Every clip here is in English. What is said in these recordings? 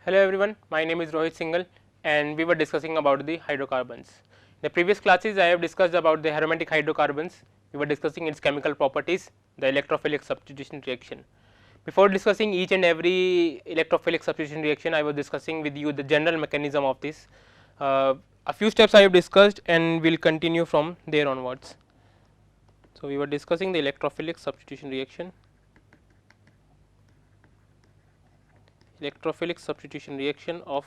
Hello everyone, my name is Rohit Singhal and we were discussing about the hydrocarbons. In the previous classes I have discussed about the aromatic hydrocarbons, we were discussing its chemical properties, the electrophilic substitution reaction. Before discussing each and every electrophilic substitution reaction, I was discussing with you the general mechanism of this. A few steps I have discussed and we will continue from there onwards. So, we were discussing the electrophilic substitution reaction. Electrophilic substitution reaction of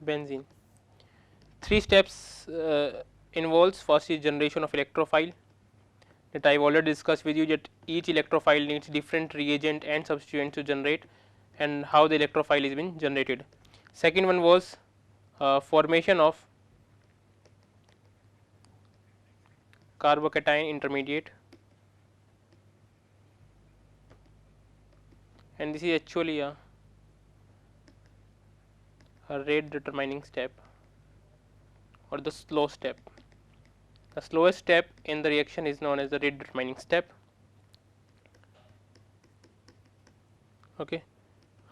benzene. Three steps involves. First is generation of electrophile, that I have already discussed with you that each electrophile needs different reagent and substituent to generate and how the electrophile is been generated. Second one was formation of carbocation intermediate, and this is actually a rate determining step or the slow step. The slowest step in the reaction is known as the rate determining step. Okay.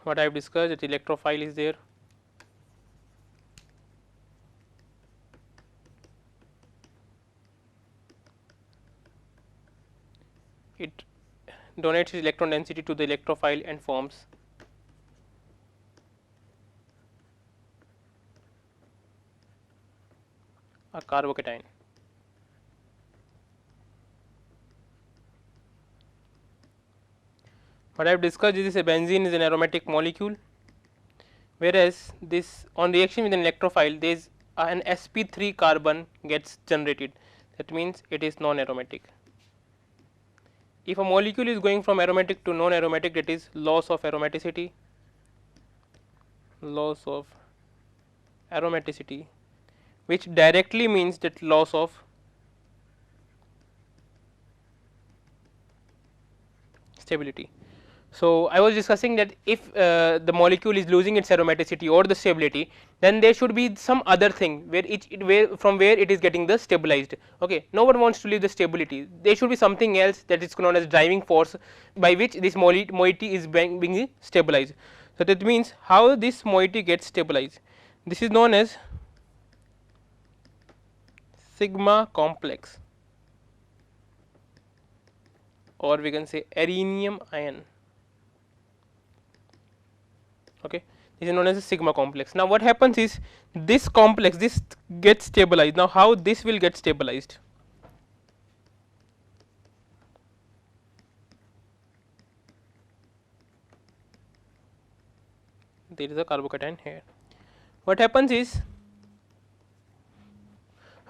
What I have discussed, that electrophile is there, it donates its electron density to the electrophile and forms a carbocation. What I have discussed is a benzene is an aromatic molecule, whereas this on reaction with an electrophile there is an sp3 carbon gets generated, that means it is non aromatic. If a molecule is going from aromatic to non aromatic, that is loss of aromaticity, which directly means that loss of stability. So, I was discussing that if the molecule is losing its aromaticity or the stability, then there should be some other thing where from where it is getting the stabilized. Okay. No one wants to leave the stability, there should be something else that is known as driving force by which this moiety is being stabilized. So, that means how this moiety gets stabilized, this is known as sigma complex, or we can say arenium ion. Okay. This is known as a sigma complex. Now, what happens is this complex, this gets stabilized. Now, how this will get stabilized? There is a carbocation here. What happens is,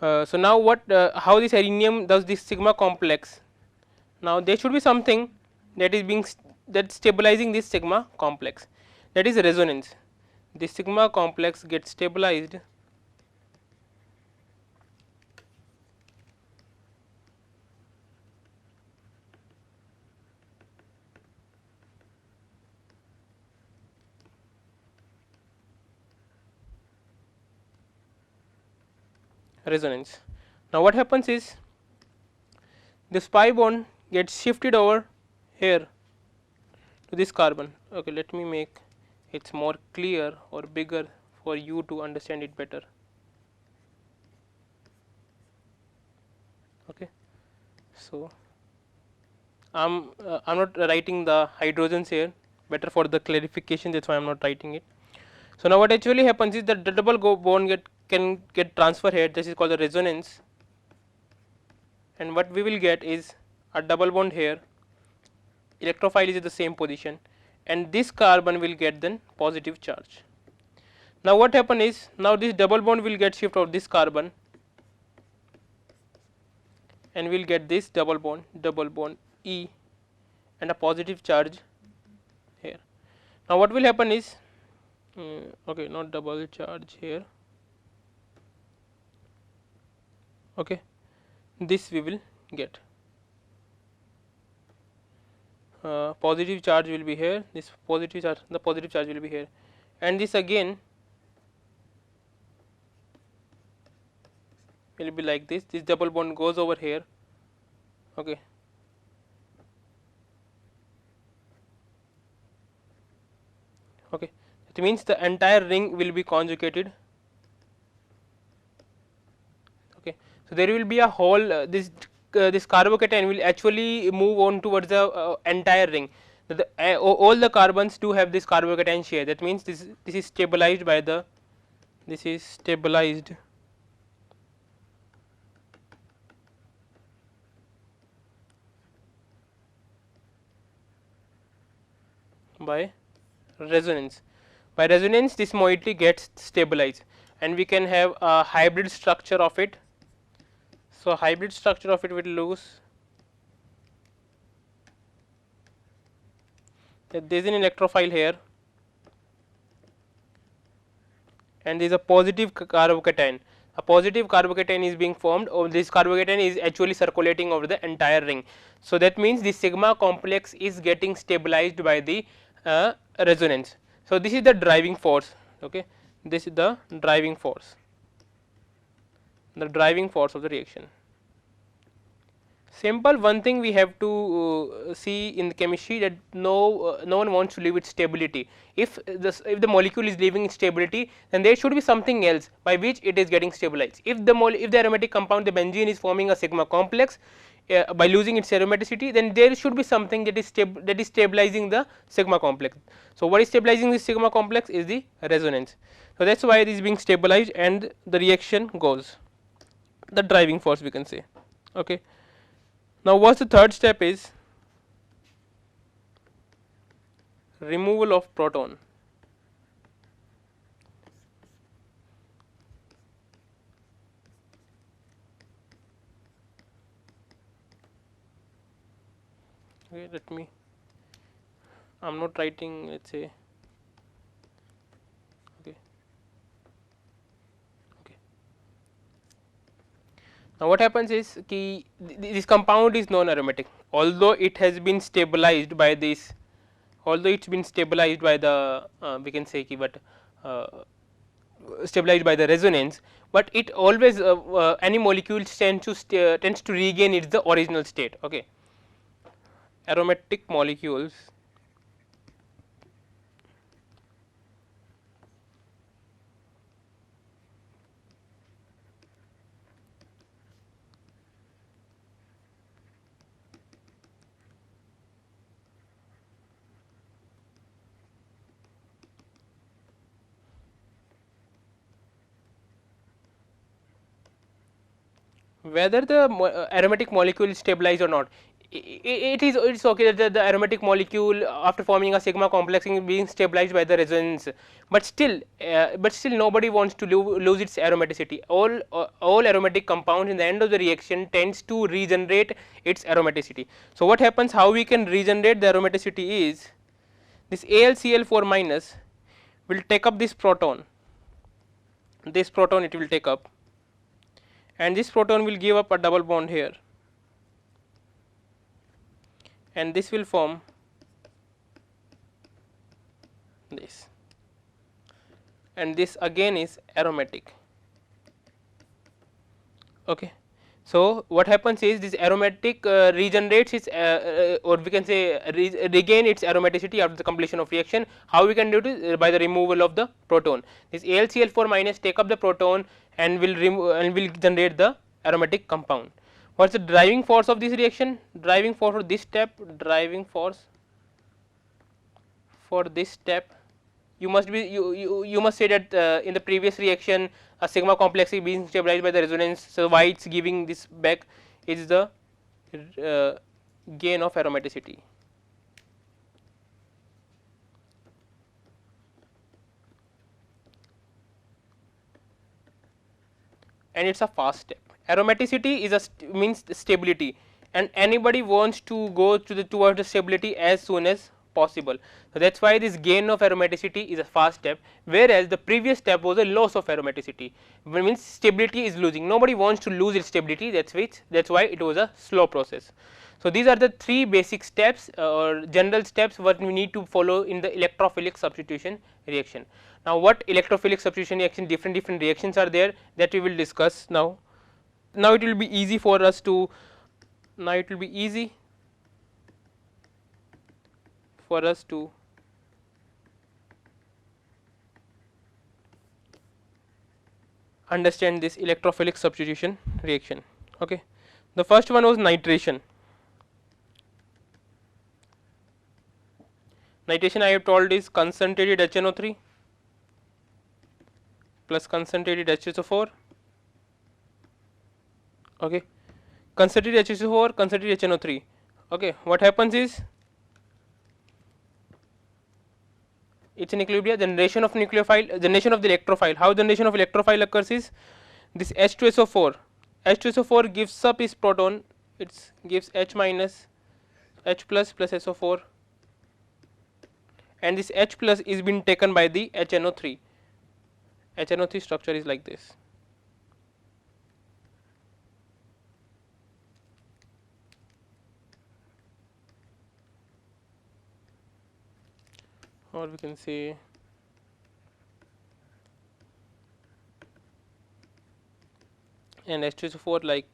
so now what how this arenium does this sigma complex? Now, there should be something that is being that stabilizing this sigma complex, that is resonance. This sigma complex gets stabilized resonance. Now, what happens is this pi bond gets shifted over here to this carbon. Okay, let me make it more clear or bigger for you to understand it better. Okay. So, I am not writing the hydrogens here, better for the clarification, that is why I am not writing it. So, now what actually happens is that the double bond can get transfer here, this is called the resonance, and what we will get is a double bond here, electrophile is at the same position, and this carbon will get then positive charge. Now, what happen is, now this double bond will get shift of this carbon and we will get this double bond E and a positive charge here. Now, what will happen is, okay, not double charge here, okay, this we will get positive charge will be here, this positive charge, the positive charge will be here, and this again will be like this double bond goes over here. Okay. Okay, it means the entire ring will be conjugated. Okay, so there will be a whole this carbocation will actually move on towards the entire ring. All the carbons do have this carbocation share. That means this is stabilized by the this is stabilized by resonance. By resonance, this moiety gets stabilized, and we can have a hybrid structure of it. So hybrid structure of it will lose that there is an electrophile here, and there is a positive carbocation. A positive carbocation is being formed, or this carbocation is actually circulating over the entire ring. So that means the sigma complex is getting stabilized by the resonance. So this is the driving force. Okay, this is the driving force of the reaction. Simple one thing we have to see in the chemistry, that no one wants to leave its stability. If the molecule is leaving its stability, then there should be something else by which it is getting stabilized. If the aromatic compound, the benzene, is forming a sigma complex by losing its aromaticity, then there should be something that is stabilizing the sigma complex. So what is stabilizing this sigma complex is the resonance. So that is why it is being stabilized and the reaction goes, the driving force we can say. Okay. Now what's the third step is removal of proton. Okay, let me, I am not writing, let us say, okay. Okay. Now what happens is this compound is non aromatic, although it has been stabilized by this, although it has been stabilized by the we can say but stabilized by the resonance, but it always any molecule tends to regain its the original state. Okay. Aromatic molecules whether the aromatic molecule is stabilized or not, it is okay that the aromatic molecule after forming a sigma complex is being stabilized by the resonance, but still nobody wants to lose its aromaticity. All aromatic compounds in the end of the reaction tends to regenerate its aromaticity. So what happens, how we can regenerate the aromaticity is this AlCl4 minus will take up this proton it will take up, and this proton will give up a double bond here, and this will form this, and this again is aromatic. Okay. So what happens is this aromatic regenerates its or we can say regain its aromaticity after the completion of reaction. How we can do it? By the removal of the proton. This AlCl4 minus take up the proton and will generate the aromatic compound. What is the driving force of this reaction? Driving force for this step, you must say that in the previous reaction a sigma complex is being stabilized by the resonance. So why it is giving this back is the gain of aromaticity. And it is a fast step. Aromaticity is means stability, and anybody wants to go towards the stability as soon as possible. So that is why this gain of aromaticity is a fast step, whereas the previous step was a loss of aromaticity, which means stability is losing. Nobody wants to lose its stability, that is why it was a slow process. So these are the three basic steps or general steps what we need to follow in the electrophilic substitution reaction. Now what electrophilic substitution reaction, different reactions are there, that we will discuss now. Now it will be easy for us to understand this electrophilic substitution reaction. Okay, the first one was nitration. Nitration I have told is concentrated HNO3 plus concentrated H2SO4. Okay, concentrated H2SO4, concentrated HNO3. Okay, what happens is it's an equilibrium generation of nucleophile, generation of the electrophile. How generation of electrophile occurs is this H2SO4. H2SO4 gives up its proton, it gives H minus, H plus plus SO4, and this H plus is being taken by the HNO3. HNO3 structure is like this. Or we can say and H2SO4 like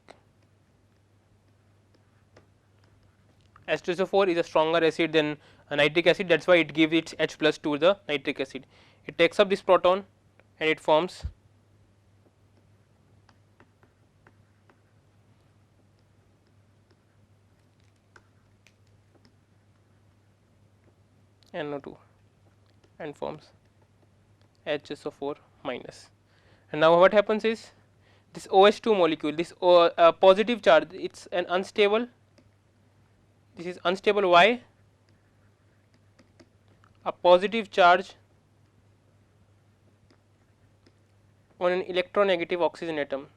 H2SO4 is a stronger acid than a nitric acid, that is why it gives its H plus to the nitric acid. It takes up this proton and it forms NO2 and forms HSO4 minus. And now what happens is this OH2 molecule, this positive charge, it's an unstable, this is unstable. Why? A positive charge on an electronegative oxygen atom.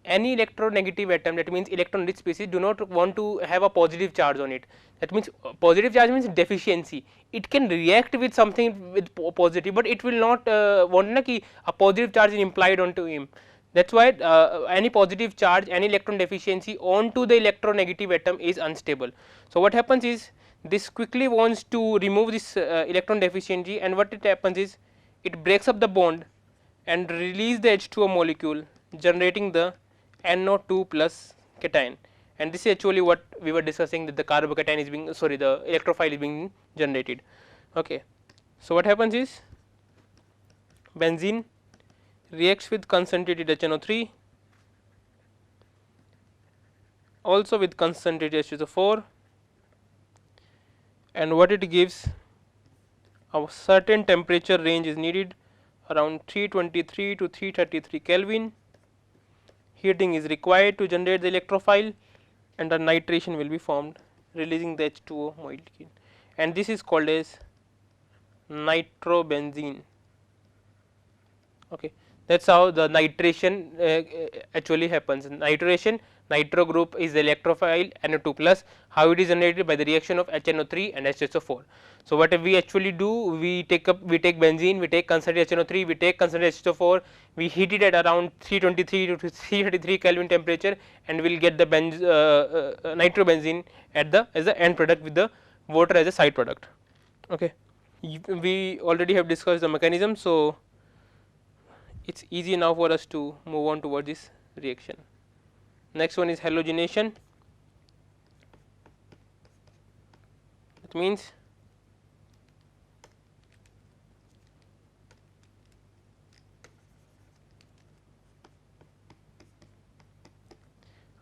Any electronegative atom, that means electron rich species, do not want to have a positive charge on it. That means positive charge means deficiency. It can react with something with positive, but it will not want na ki a positive charge is implied onto him. That is why any positive charge, any electron deficiency onto the electronegative atom is unstable. So what happens is this quickly wants to remove this electron deficiency, and what it happens is it breaks up the bond and release the H2O molecule, generating the NO2 plus cation, and this is actually what we were discussing, that the carbocation is being, sorry, the electrophile is being generated. Okay. So what happens is benzene reacts with concentrated HNO3, also with concentrated H2SO4, and what it gives, a certain temperature range is needed, around 323 to 333 Kelvin. Heating is required to generate the electrophile, and a nitration will be formed, releasing the H2O molecule, and this is called as nitrobenzene. Okay, that is how the nitration actually happens. Nitration, nitro group is the electrophile NO2 plus. How it is generated? By the reaction of HNO3 and H2SO4. So what we actually do, we take benzene, we take concentrated HNO3, we take concentrated H2SO4, we heat it at around 323 to 333 Kelvin temperature, and we will get the nitrobenzene at the as the end product with the water as a side product. Okay, we already have discussed the mechanism, so it is easy now for us to move on toward this reaction. Next one is halogenation. That means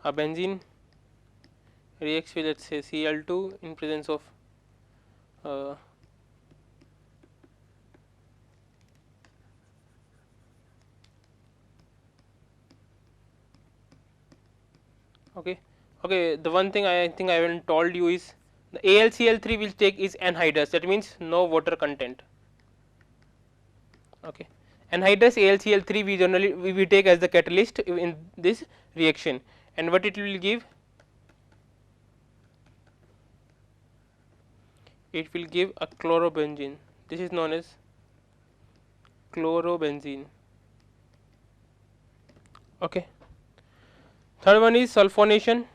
a benzene reacts with, let us say, Cl2 in presence of okay. The one thing I think I haven't told you is the AlCl3 will take is anhydrous, that means no water content. Okay, anhydrous AlCl3 we generally we take as the catalyst in this reaction, and what it will give? It will give a chlorobenzene. This is known as chlorobenzene. Okay. Third one is sulfonation.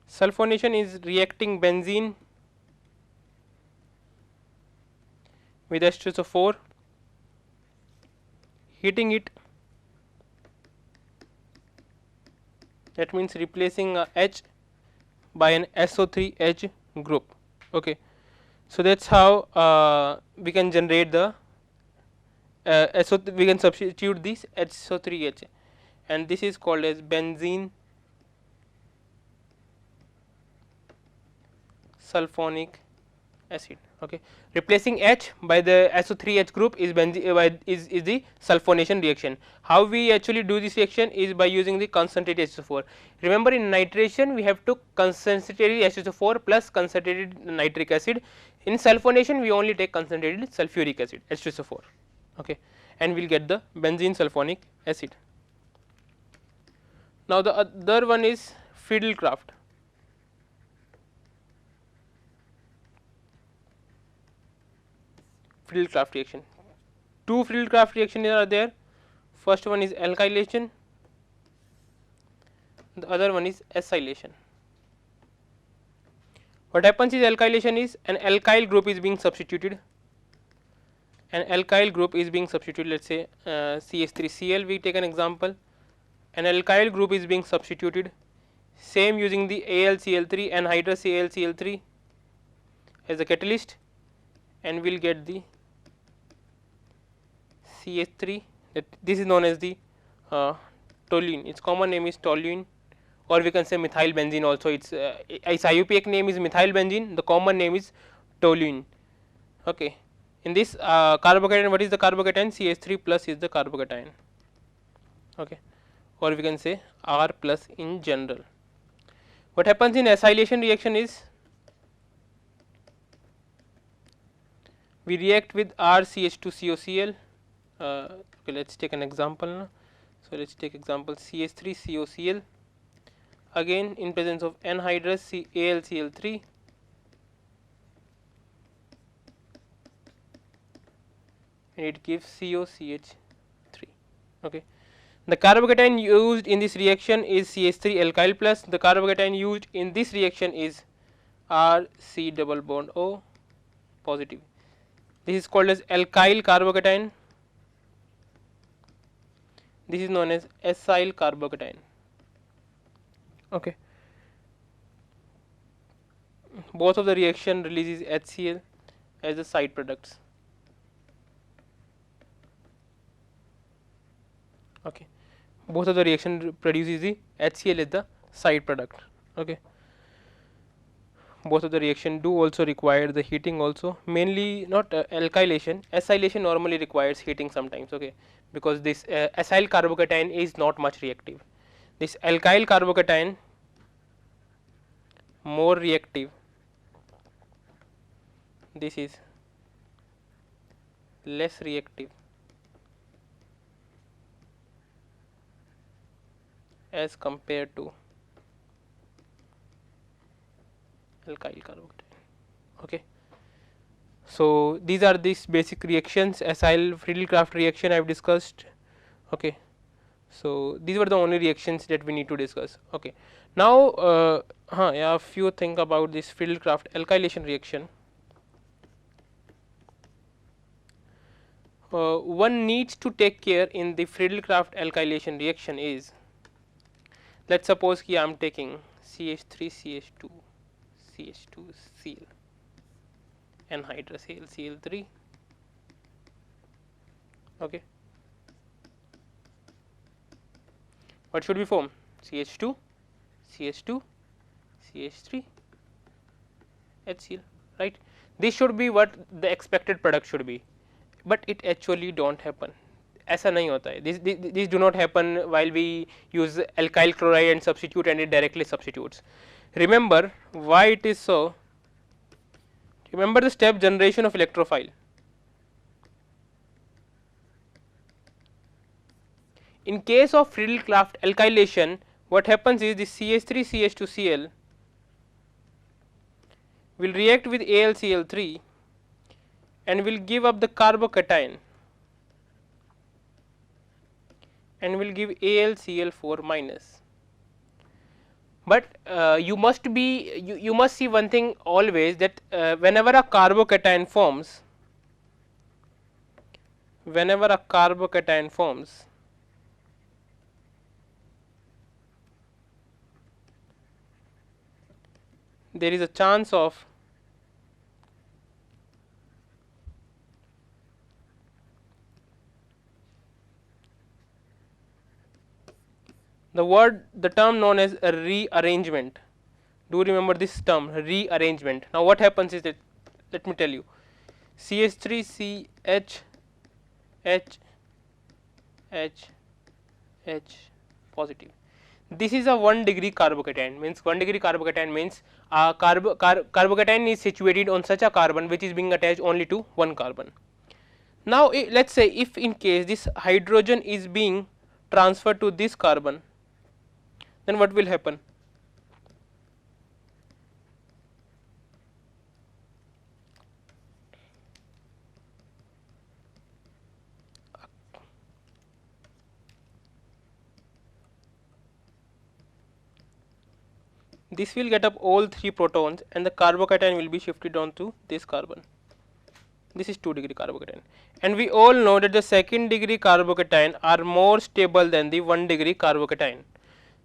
Sulfonation is reacting benzene with H2SO4, heating it that means replacing a H by an SO3H group. Okay. So that's how we can generate the we can substitute this SO3H, and this is called as benzene sulfonic acid. Okay. Replacing H by the SO3H group is is the sulfonation reaction. How we actually do this reaction is by using the concentrated H2O4. Remember, in nitration we have to concentrated H2O4 plus concentrated nitric acid. In sulfonation we only take concentrated sulfuric acid H2SO4. Okay, and we will get the benzene sulfonic acid. Now the other one is Friedel-Crafts. Friedel-Crafts reaction. Two Friedel-Crafts reactions are there. First one is alkylation, the other one is acylation. What happens is, alkylation is an alkyl group is being substituted. An alkyl group is being substituted. Let us say CH3Cl. We take an example. An alkyl group is being substituted. Same using the AlCl3 and anhydrous AlCl3 as a catalyst, and we will get the CH3. This is known as the toluene. Its common name is toluene, or we can say methyl benzene also. Its IUPAC name is methyl benzene. The common name is toluene. Okay. In this carbocation, what is the carbocation? CH3 plus is the carbocation. Okay. Or we can say R plus in general. What happens in acylation reaction is, we react with RCH2COCl. Okay, let us take an example now. So let us take example CH3COCl, again in presence of anhydrous AlCl3, and it gives COCH3. Okay. The carbocation used in this reaction is CH3 alkyl plus. The carbocation used in this reaction is RC double bond O positive. This is called as alkyl carbocation. This is known as acyl carbocation. Okay. Both of the reaction releases HCl as the side products. Okay. Both of the reaction produces the HCl as the side product. Okay. Both of the reaction do also require the heating also, mainly not alkylation. Acylation normally requires heating sometimes. Okay, because this acyl carbocation is not much reactive. This alkyl carbocation more reactive. This is less reactive as compared to alkyl carbocation. Okay. So these are these basic reactions. Acyl Friedel-Crafts reaction I have discussed. Okay. So these were the only reactions that we need to discuss. Okay. Now yeah, a few things about this Friedel-Crafts alkylation reaction. One needs to take care in the Friedel-Crafts alkylation reaction is, let us suppose I am taking CH3CH2 CH2Cl anhydrous AlCl3. Okay. What should we form? CH2 CH2 CH3 HCl, right? This should be what the expected product should be, but it actually don't happen. ऐसा नहीं होता है. These do not happen while we use alkyl chloride and substitute, and it directly substitutes. Remember why it is so. Remember the step generation of electrophile. In case of Friedel-Crafts alkylation, what happens is this CH3CH2Cl will react with AlCl3 and will give up the carbocation and will give AlCl4 minus. But you must see one thing always, that whenever a carbocation forms, there is a chance of the term known as a rearrangement. Do remember this term, rearrangement. Now what happens is that, let me tell you, CH3 CH H H H positive. This is a 1 degree carbocation, means 1 degree carbocation means carbocation is situated on such a carbon which is being attached only to one carbon. Now let us say if in case this hydrogen is being transferred to this carbon, then what will happen? This will get up all 3 protons and the carbocation will be shifted on to this carbon. This is 2 degree carbocation, and we all know that the 2nd degree carbocation are more stable than the 1 degree carbocation.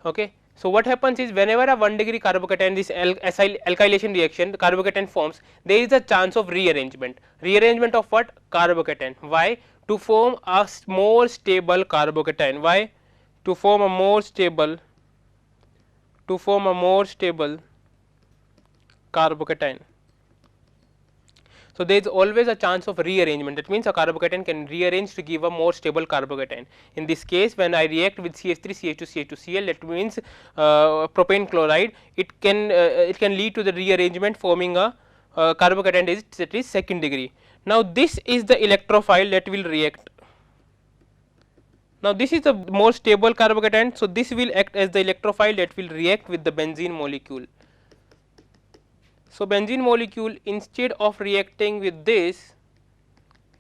Okay. So what happens is whenever a 1 degree carbocation, this alkylation reaction, the carbocation forms, there is a chance of rearrangement. Rearrangement of what? Carbocation. Why? To form a more stable carbocation. Why? To form a more stable carbocation. So there is always a chance of rearrangement. That means a carbocation can rearrange to give a more stable carbocation. In this case, when I react with CH3 CH2 CH2 Cl, that means propane chloride, it can lead to the rearrangement, forming a carbocation that is 2nd degree. Now this is the electrophile that will react. Now this is the more stable carbocation, so this will act as the electrophile that will react with the benzene molecule. So benzene molecule, instead of reacting with this,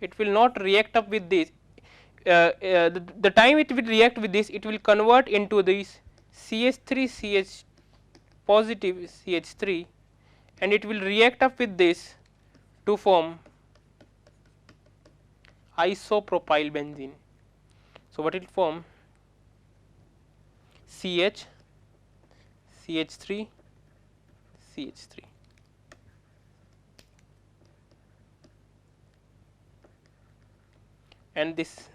it will not react up with this. The time it will react with this, it will convert into this CH3 CH positive CH3, and it will react up with this to form isopropyl benzene. So what it will form? CH CH3 CH3. And this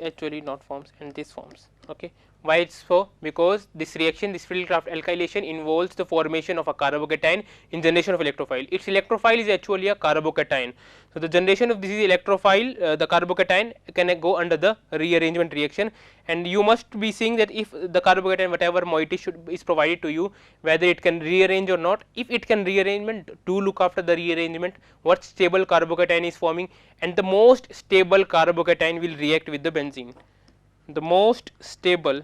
actually not forms and this forms. Okay. Why it is so? Because this reaction, this Friedel-Crafts alkylation involves the formation of a carbocation in generation of electrophile. Its electrophile is actually a carbocation. So the generation of this is electrophile, the carbocation can go under the rearrangement reaction, and you must be seeing that if the carbocation whatever moiety is provided to you, whether it can rearrange or not. If it can rearrangement, do look after the rearrangement, what stable carbocation is forming, and the most stable carbocation will react with the benzene. The most stable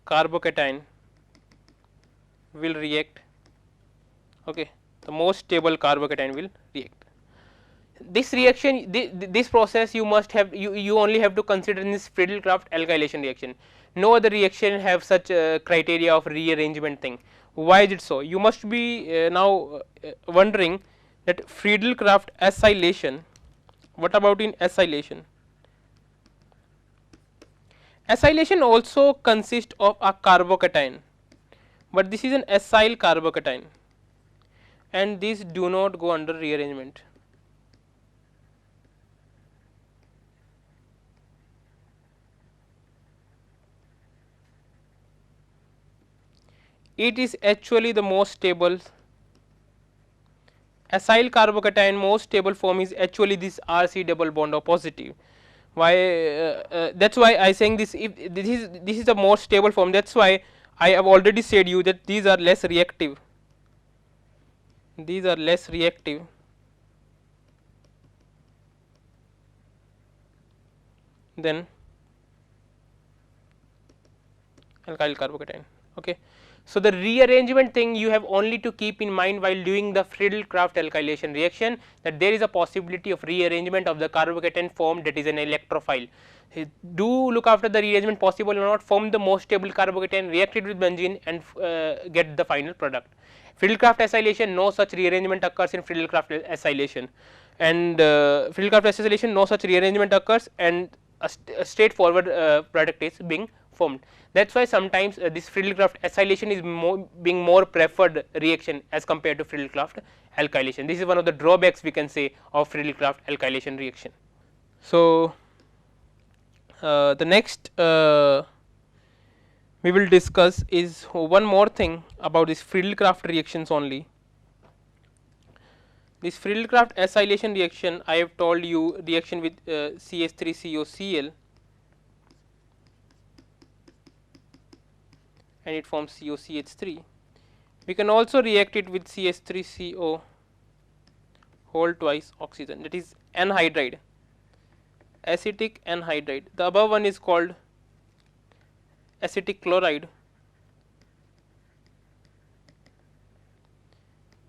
carbocation will react. Okay, the most stable carbocation will react. This reaction, this process you must have, you only have to consider in this Friedel-Crafts alkylation reaction. No other reaction have such criteria of rearrangement thing. Why is it so? You must be now wondering that Friedel-Crafts acylation. What about in acylation? Acylation also consists of a carbocation, but this is an acyl carbocation, and these do not go under rearrangement. It is actually the most stable. Acyl carbocation most stable form is actually this RC double bond O positive. Why? That's why I saying this. If this is the most stable form, that's why I have already said you that these are less reactive. These are less reactive than alkyl carbocation. Okay. So the rearrangement thing you have only to keep in mind while doing the Friedel-Crafts alkylation reaction, that there is a possibility of rearrangement of the carbocation form that is an electrophile. Do look after the rearrangement possible or not, form the most stable carbocation, react it with benzene and get the final product. Friedel-Crafts acylation, no such rearrangement occurs in Friedel-Crafts acylation, and Friedel-Crafts acylation, no such rearrangement occurs, and a straightforward product is being formed. That is why sometimes this Friedel-Crafts acylation is being more preferred reaction as compared to Friedel-Crafts alkylation. This is one of the drawbacks we can say of Friedel-Crafts alkylation reaction. So, the next we will discuss is one more thing about this Friedel-Crafts reactions only. This Friedel-Crafts acylation reaction, I have told you reaction with CH3COCl, and it forms COCH3. We can also react it with CH3CO whole twice oxygen, that is anhydride, acetic anhydride. The above one is called acetic chloride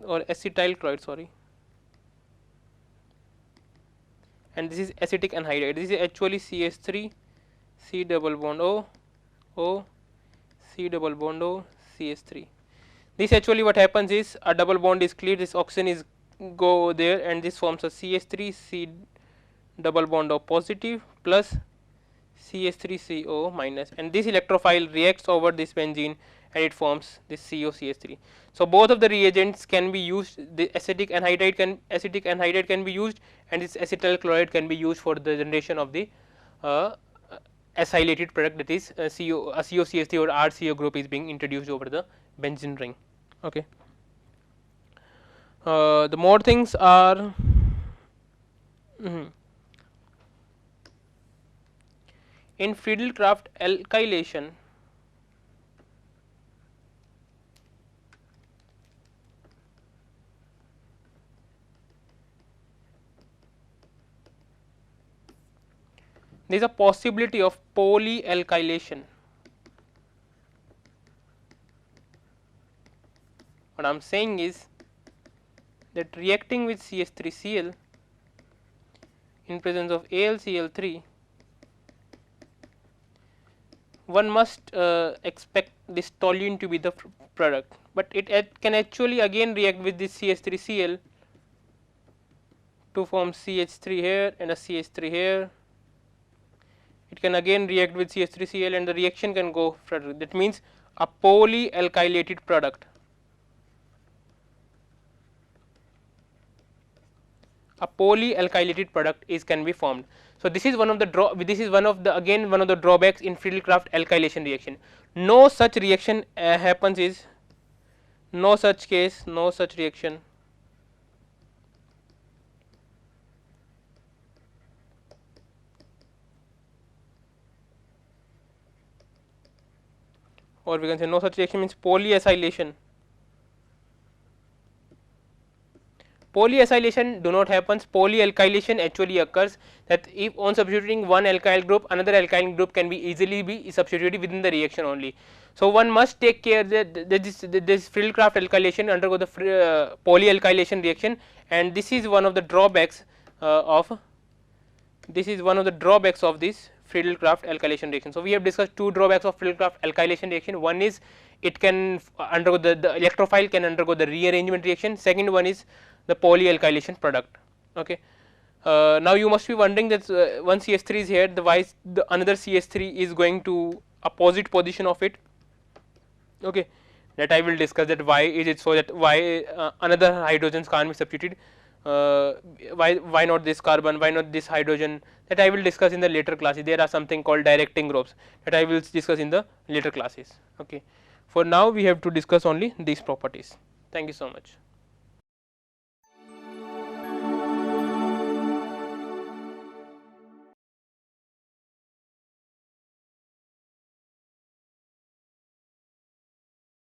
or acetyl chloride, sorry, and this is acetic anhydride. This is actually CH3 C double bond O C double bond O CH3. This actually what happens is a double bond is cleared, this oxygen is go there, and this forms a CH3 C double bond O positive plus CH3CO minus, and this electrophile reacts over this benzene and it forms this COCH3. So, both of the reagents can be used, the acetic anhydride can be used, and this acetyl chloride can be used for the generation of the acylated product, that is COCH3 or RCO group is being introduced over the benzene ring. Okay. The more things are in Friedel-Crafts alkylation, there is a possibility of polyalkylation. What I am saying is that reacting with CH3Cl in presence of AlCl3, one must expect this toluene to be the product, but it can actually again react with this CH3Cl to form CH3 here and a CH3 here. It can again react with CH3Cl and the reaction can go further. That means a polyalkylated product. A polyalkylated product can be formed. So, this is one of the again one of the drawbacks in Friedel-Crafts alkylation reaction. No such reaction happens is no such case, no such reaction or we can say no such reaction means polyacylation. Polyacylation do not happens, polyalkylation actually occurs, that if on substituting one alkyl group, another alkyl group can be easily be substituted within the reaction only. So, one must take care that this Friedel-Crafts alkylation undergo the polyalkylation reaction, and this is one of the drawbacks of this Friedel-Crafts alkylation reaction. So, we have discussed two drawbacks of Friedel-Crafts alkylation reaction. One is it can undergo the electrophile can undergo the rearrangement reaction. Second one is the polyalkylation product. Okay. Now, you must be wondering that one CH3 is here, the another CH3 is going to opposite position of it. Okay. That I will discuss that why is it so, that why another hydrogens can't be substituted, why not this carbon, why not this hydrogen, that I will discuss in the later classes. There are something called directing groups that I will discuss in the later classes. Okay. For now, we have to discuss only these properties. Thank you so much.